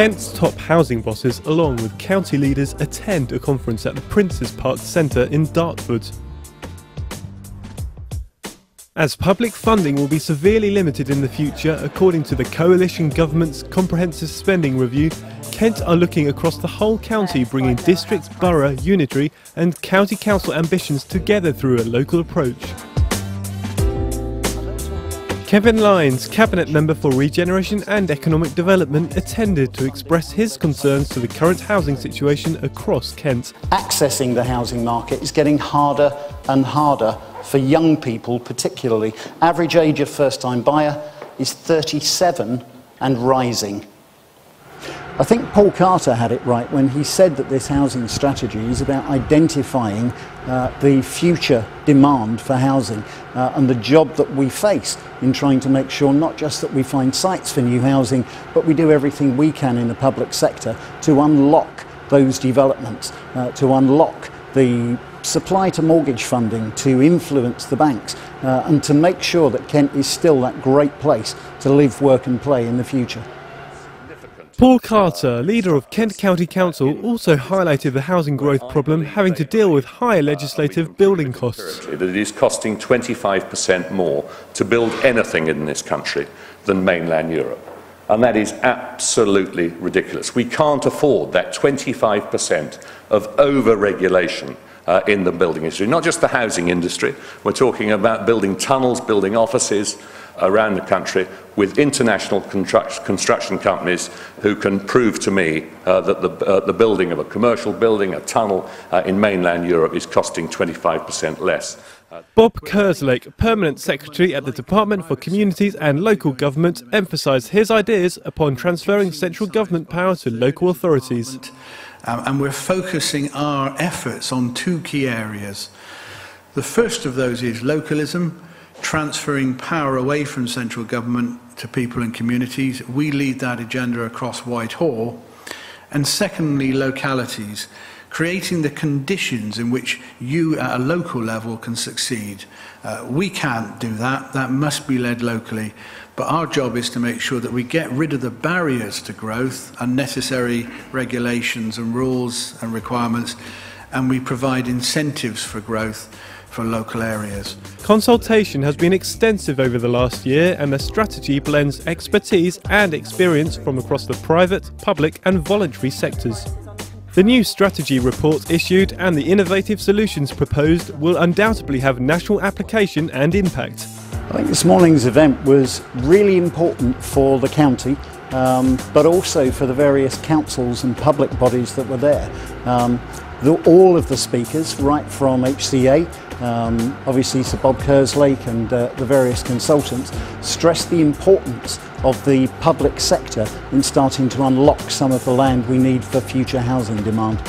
Kent's top housing bosses, along with county leaders, attend a conference at the Prince's Park Centre in Dartford. As public funding will be severely limited in the future, according to the coalition government's comprehensive spending review, Kent are looking across the whole county, bringing district, borough, unitary and county council ambitions together through a local approach. Kevin Lyons, Cabinet Member for Regeneration and Economic Development, attended to express his concerns to the current housing situation across Kent. Accessing the housing market is getting harder and harder for young people particularly. Average age of first-time buyer is 37 and rising. I think Paul Carter had it right when he said that this housing strategy is about identifying the future demand for housing and the job that we face in trying to make sure not just that we find sites for new housing, but we do everything we can in the public sector to unlock those developments, to unlock the supply to mortgage funding, to influence the banks and to make sure that Kent is still that great place to live, work and play in the future. Paul Carter, leader of Kent County Council, also highlighted the housing growth problem having to deal with higher legislative building costs. That it is costing 25% more to build anything in this country than mainland Europe. And that is absolutely ridiculous. We can't afford that 25% of over-regulation in the building industry. Not just the housing industry, we're talking about building tunnels, building offices around the country with international construction companies who can prove to me that the building of a commercial building, a tunnel in mainland Europe is costing 25% less. Bob Kerslake, Permanent Secretary at the Department for Communities and Local Government, emphasised his ideas upon transferring central government power to local authorities. And we're focusing our efforts on two key areas. The first of those is localism, transferring power away from central government to people and communities. We lead that agenda across Whitehall. And secondly, localities, creating the conditions in which you at a local level can succeed. We can't do that, that must be led locally. But our job is to make sure that we get rid of the barriers to growth, unnecessary regulations and rules and requirements, and we provide incentives for growth for local areas. Consultation has been extensive over the last year, and the strategy blends expertise and experience from across the private, public and voluntary sectors. The new strategy report issued and the innovative solutions proposed will undoubtedly have national application and impact. I think this morning's event was really important for the county, but also for the various councils and public bodies that were there. All of the speakers, right from HCA, obviously Sir Bob Kerslake and the various consultants, stressed the importance of the public sector in starting to unlock some of the land we need for future housing demand.